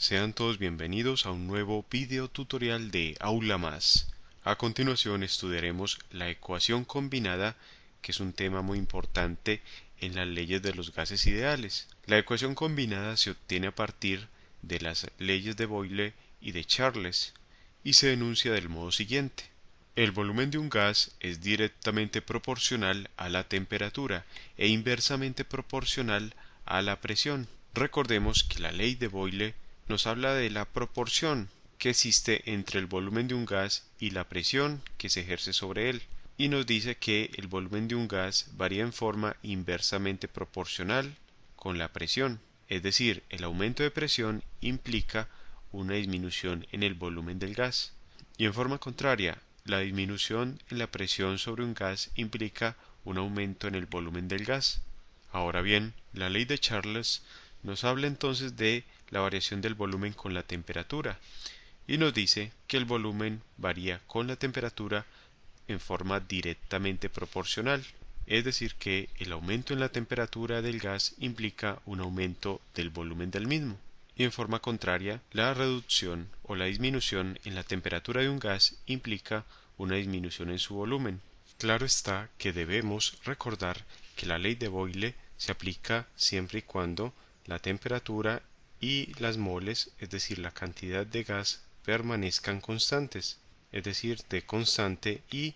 Sean todos bienvenidos a un nuevo video tutorial de Aula Más. A continuación estudiaremos la ecuación combinada, que es un tema muy importante en las leyes de los gases ideales. La ecuación combinada se obtiene a partir de las leyes de Boyle y de Charles y se enuncia del modo siguiente. El volumen de un gas es directamente proporcional a la temperatura e inversamente proporcional a la presión. Recordemos que la ley de Boyle nos habla de la proporción que existe entre el volumen de un gas y la presión que se ejerce sobre él, y nos dice que el volumen de un gas varía en forma inversamente proporcional con la presión, es decir, el aumento de presión implica una disminución en el volumen del gas, y en forma contraria, la disminución en la presión sobre un gas implica un aumento en el volumen del gas. Ahora bien, la ley de Charles nos habla entonces de la variación del volumen con la temperatura y nos dice que el volumen varía con la temperatura en forma directamente proporcional, es decir que el aumento en la temperatura del gas implica un aumento del volumen del mismo, y en forma contraria la reducción o la disminución en la temperatura de un gas implica una disminución en su volumen. Claro está que debemos recordar que la ley de Boyle se aplica siempre y cuando la temperatura y las moles, es decir, la cantidad de gas, permanezcan constantes, es decir, de constante y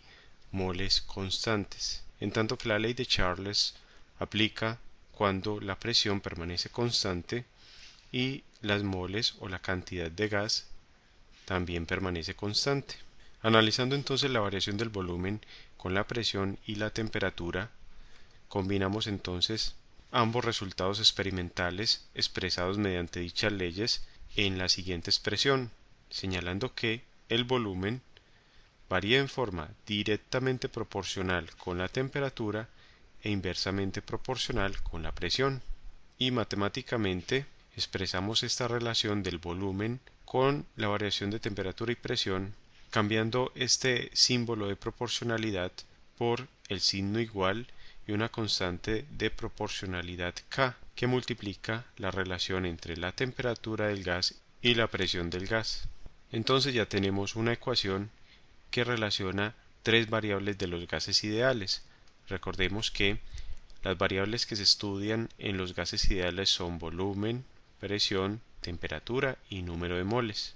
moles constantes. En tanto que la ley de Charles aplica cuando la presión permanece constante y las moles o la cantidad de gas también permanece constante. Analizando entonces la variación del volumen con la presión y la temperatura, combinamos entonces ambos resultados experimentales expresados mediante dichas leyes en la siguiente expresión, señalando que el volumen varía en forma directamente proporcional con la temperatura e inversamente proporcional con la presión, y matemáticamente expresamos esta relación del volumen con la variación de temperatura y presión cambiando este símbolo de proporcionalidad por el signo igual y una constante de proporcionalidad K que multiplica la relación entre la temperatura del gas y la presión del gas. Entonces ya tenemos una ecuación que relaciona tres variables de los gases ideales. Recordemos que las variables que se estudian en los gases ideales son volumen, presión, temperatura y número de moles.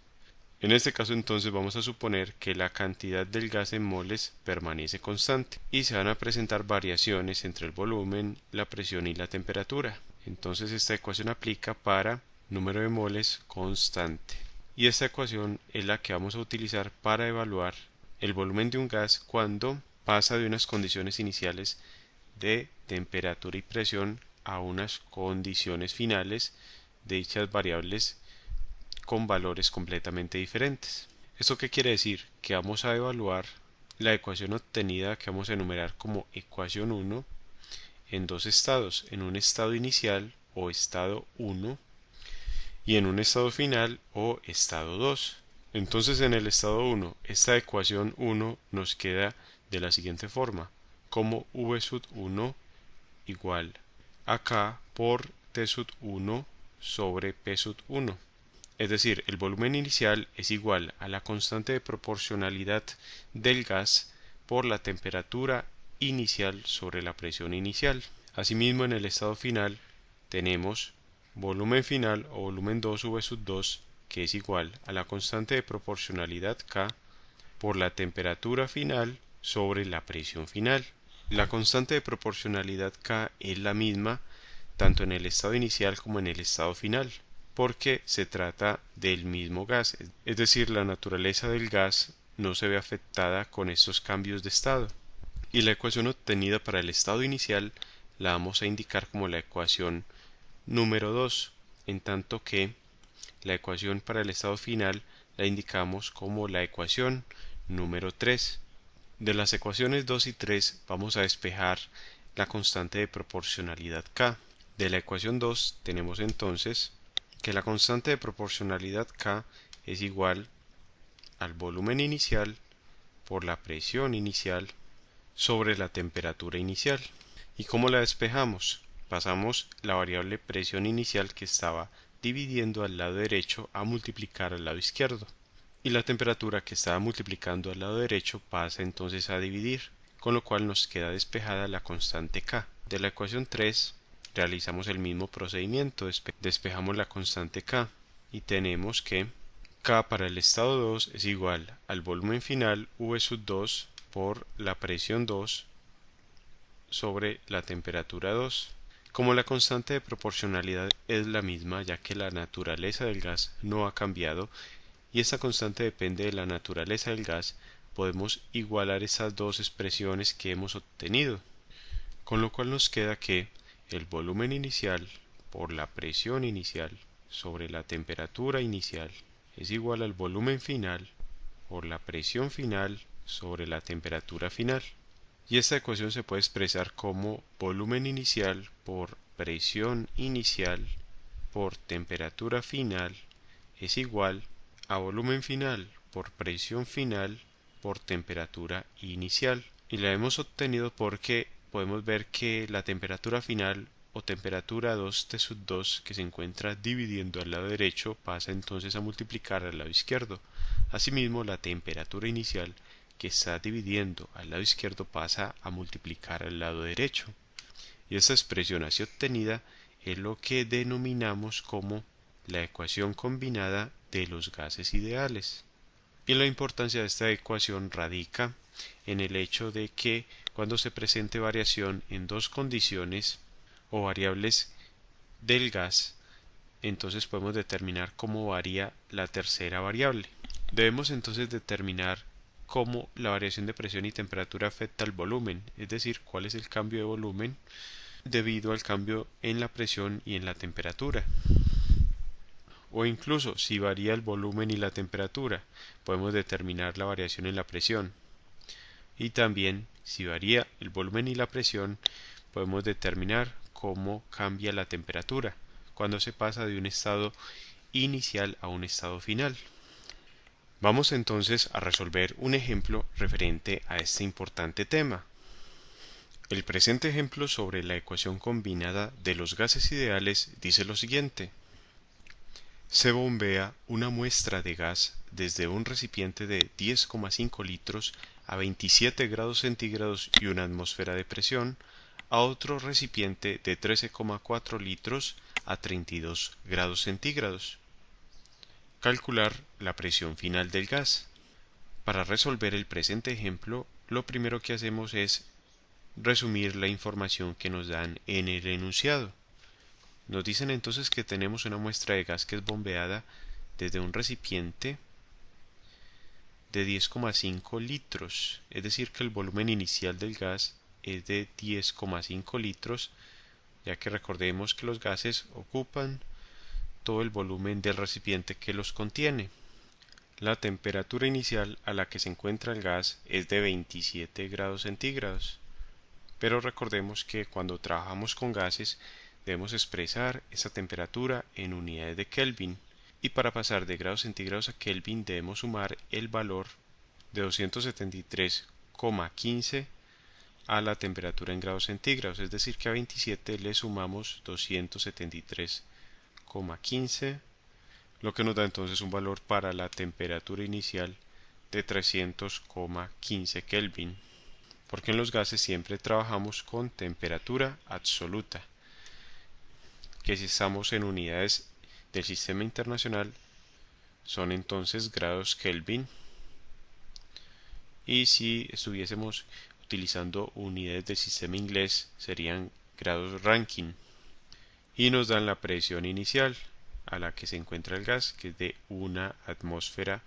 En este caso entonces vamos a suponer que la cantidad del gas en moles permanece constante y se van a presentar variaciones entre el volumen, la presión y la temperatura. Entonces esta ecuación aplica para número de moles constante. Y esta ecuación es la que vamos a utilizar para evaluar el volumen de un gas cuando pasa de unas condiciones iniciales de temperatura y presión a unas condiciones finales de dichas variables con valores completamente diferentes. ¿Esto qué quiere decir? Que vamos a evaluar la ecuación obtenida que vamos a enumerar como ecuación 1 en dos estados, en un estado inicial o estado 1 y en un estado final o estado 2. Entonces en el estado 1, esta ecuación 1 nos queda de la siguiente forma, como v sub 1 igual a k por t sub 1 sobre p sub 1. Es decir, el volumen inicial es igual a la constante de proporcionalidad del gas por la temperatura inicial sobre la presión inicial. Asimismo, en el estado final tenemos volumen final o volumen 2 v sub 2 que es igual a la constante de proporcionalidad K por la temperatura final sobre la presión final. La constante de proporcionalidad K es la misma tanto en el estado inicial como en el estado final, porque se trata del mismo gas, es decir, la naturaleza del gas no se ve afectada con estos cambios de estado. Y la ecuación obtenida para el estado inicial la vamos a indicar como la ecuación número 2, en tanto que la ecuación para el estado final la indicamos como la ecuación número 3. De las ecuaciones 2 y 3 vamos a despejar la constante de proporcionalidad K. De la ecuación 2 tenemos entonces que la constante de proporcionalidad K es igual al volumen inicial por la presión inicial sobre la temperatura inicial. ¿Y cómo la despejamos? Pasamos la variable presión inicial que estaba dividiendo al lado derecho a multiplicar al lado izquierdo. Y la temperatura que estaba multiplicando al lado derecho pasa entonces a dividir, con lo cual nos queda despejada la constante K. De la ecuación 3 realizamos el mismo procedimiento, despejamos la constante K y tenemos que K para el estado 2 es igual al volumen final V2 por la presión 2 sobre la temperatura 2. Como la constante de proporcionalidad es la misma, ya que la naturaleza del gas no ha cambiado y esta constante depende de la naturaleza del gas, podemos igualar esas dos expresiones que hemos obtenido, con lo cual nos queda que el volumen inicial por la presión inicial sobre la temperatura inicial es igual al volumen final por la presión final sobre la temperatura final. Y esta ecuación se puede expresar como volumen inicial por presión inicial por temperatura final es igual a volumen final por presión final por temperatura inicial. Y la hemos obtenido porque podemos ver que la temperatura final o temperatura 2T2 que se encuentra dividiendo al lado derecho pasa entonces a multiplicar al lado izquierdo. Asimismo, la temperatura inicial que está dividiendo al lado izquierdo pasa a multiplicar al lado derecho. Y esta expresión así obtenida es lo que denominamos como la ecuación combinada de los gases ideales. Y la importancia de esta ecuación radica en el hecho de que cuando se presente variación en dos condiciones o variables del gas, entonces podemos determinar cómo varía la tercera variable. Debemos entonces determinar cómo la variación de presión y temperatura afecta al volumen, es decir, cuál es el cambio de volumen debido al cambio en la presión y en la temperatura. O incluso si varía el volumen y la temperatura, podemos determinar la variación en la presión. Y también si varía el volumen y la presión, podemos determinar cómo cambia la temperatura cuando se pasa de un estado inicial a un estado final. Vamos entonces a resolver un ejemplo referente a este importante tema. El presente ejemplo sobre la ecuación combinada de los gases ideales dice lo siguiente. Se bombea una muestra de gas desde un recipiente de 10,5 litros a 27 grados centígrados y una atmósfera de presión a otro recipiente de 13,4 litros a 32 grados centígrados. Calcular la presión final del gas. Para resolver el presente ejemplo, lo primero que hacemos es resumir la información que nos dan en el enunciado. Nos dicen entonces que tenemos una muestra de gas que es bombeada desde un recipiente de 10,5 litros, es decir que el volumen inicial del gas es de 10,5 litros, ya que recordemos que los gases ocupan todo el volumen del recipiente que los contiene. La temperatura inicial a la que se encuentra el gas es de 27 grados centígrados, pero recordemos que cuando trabajamos con gases debemos expresar esa temperatura en unidades de Kelvin, y para pasar de grados centígrados a Kelvin debemos sumar el valor de 273,15 a la temperatura en grados centígrados, es decir que a 27 le sumamos 273,15, lo que nos da entonces un valor para la temperatura inicial de 300,15 Kelvin, porque en los gases siempre trabajamos con temperatura absoluta, que si estamos en unidades del sistema internacional son entonces grados Kelvin, y si estuviésemos utilizando unidades del sistema inglés serían grados Rankine. Y nos dan la presión inicial a la que se encuentra el gas, que es de una atmósfera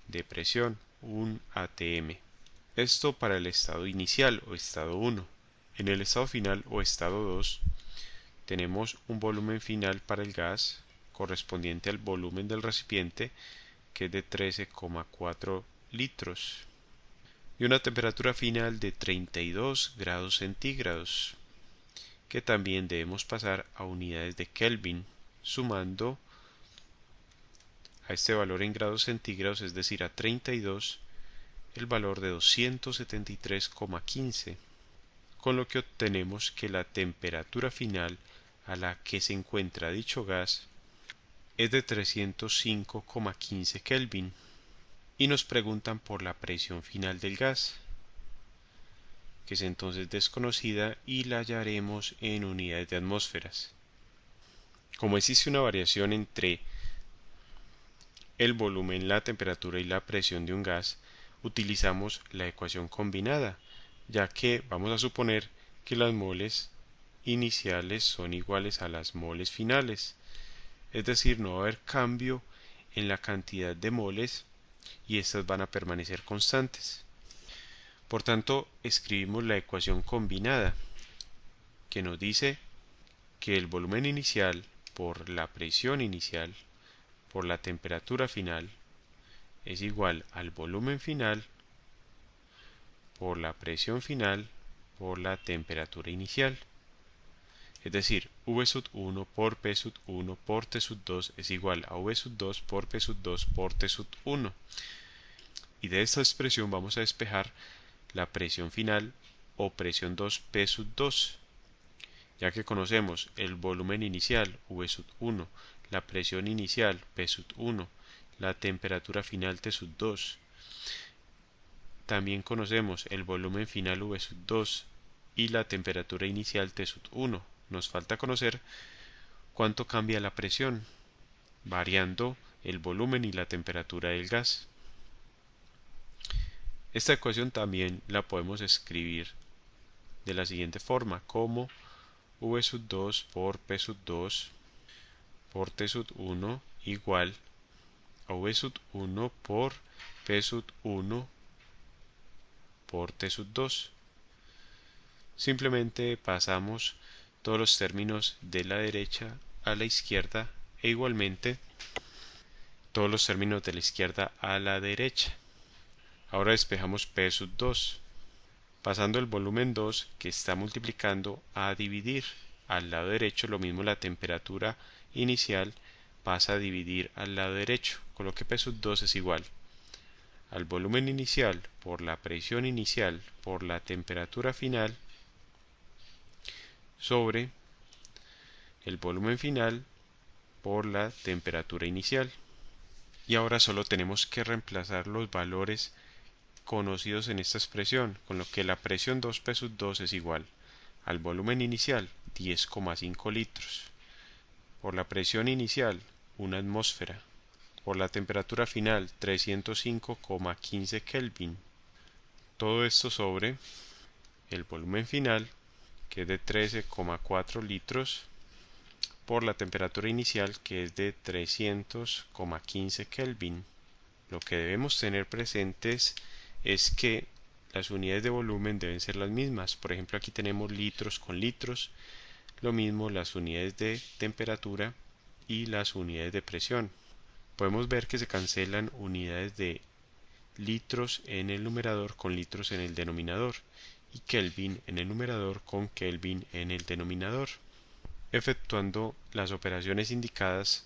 de presión, un atm. Esto para el estado inicial o estado 1. En el estado final o estado 2 tenemos un volumen final para el gas correspondiente al volumen del recipiente, que es de 13,4 litros, y una temperatura final de 32 grados centígrados, que también debemos pasar a unidades de Kelvin, sumando a este valor en grados centígrados, es decir a 32, el valor de 273,15, con lo que obtenemos que la temperatura final a la que se encuentra dicho gas es de 305,15 Kelvin y nos preguntan por la presión final del gas, que es entonces desconocida y la hallaremos en unidades de atmósferas. Como existe una variación entre el volumen, la temperatura y la presión de un gas, utilizamos la ecuación combinada, ya que vamos a suponer que las moles iniciales son iguales a las moles finales, es decir, no va a haber cambio en la cantidad de moles y estas van a permanecer constantes. Por tanto, escribimos la ecuación combinada, que nos dice que el volumen inicial por la presión inicial por la temperatura final es igual al volumen final por la presión final por la temperatura inicial. Es decir, V1 por P1 por T2 es igual a V2 por P2 por T1. Y de esta expresión vamos a despejar la presión final o presión 2 P2, ya que conocemos el volumen inicial V1, la presión inicial P1, la temperatura final T2. También conocemos el volumen final V2 y la temperatura inicial T1. Nos falta conocer cuánto cambia la presión, variando el volumen y la temperatura del gas. Esta ecuación también la podemos escribir de la siguiente forma, como V2 por P2 por T1 igual a V1 por P1 por T2. Simplemente pasamos todos los términos de la derecha a la izquierda e igualmente todos los términos de la izquierda a la derecha. Ahora despejamos P2, pasando el volumen 2 que está multiplicando a dividir. Al lado derecho lo mismo, la temperatura inicial pasa a dividir al lado derecho, con lo que P2 es igual al volumen inicial por la presión inicial por la temperatura final sobre el volumen final por la temperatura inicial. Y ahora solo tenemos que reemplazar los valores conocidos en esta expresión, con lo que la presión 2P2 es igual al volumen inicial 10,5 litros, por la presión inicial 1 atmósfera, por la temperatura final 305,15 Kelvin. Todo esto sobre el volumen final, que es de 13,4 litros, por la temperatura inicial, que es de 300,15 Kelvin. Lo que debemos tener presentes es que las unidades de volumen deben ser las mismas. Por ejemplo, aquí tenemos litros con litros, lo mismo las unidades de temperatura y las unidades de presión. Podemos ver que se cancelan unidades de litros en el numerador con litros en el denominador y Kelvin en el numerador con Kelvin en el denominador. Efectuando las operaciones indicadas,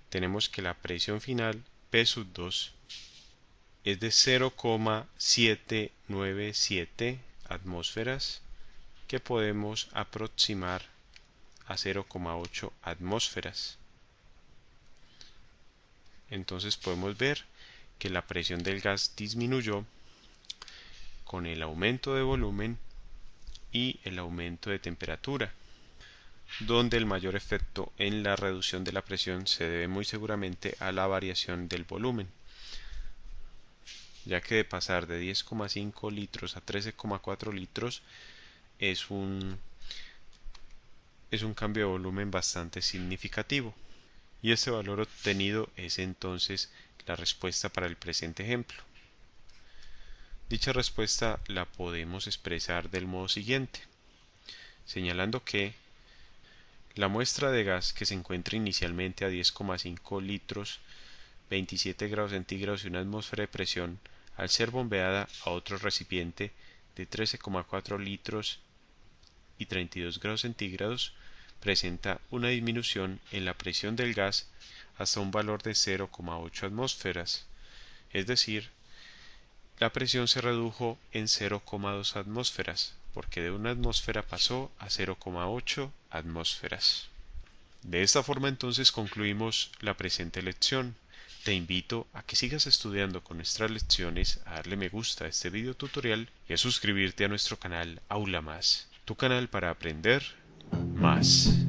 tenemos que la presión final P2 es de 0,797 atmósferas, que podemos aproximar a 0,8 atmósferas. Entonces podemos ver que la presión del gas disminuyó con el aumento de volumen y el aumento de temperatura, donde el mayor efecto en la reducción de la presión se debe muy seguramente a la variación del volumen, ya que de pasar de 10,5 litros a 13,4 litros es un cambio de volumen bastante significativo, y este valor obtenido es entonces la respuesta para el presente ejemplo. Dicha respuesta la podemos expresar del modo siguiente, señalando que la muestra de gas que se encuentra inicialmente a 10,5 litros, 27 grados centígrados y una atmósfera de presión, al ser bombeada a otro recipiente de 13,4 litros y 32 grados centígrados, presenta una disminución en la presión del gas hasta un valor de 0,8 atmósferas, es decir, la presión se redujo en 0,2 atmósferas, porque de una atmósfera pasó a 0,8 atmósferas. De esta forma entonces concluimos la presente lección. Te invito a que sigas estudiando con nuestras lecciones, a darle me gusta a este video tutorial y a suscribirte a nuestro canal Aula Más, tu canal para aprender más.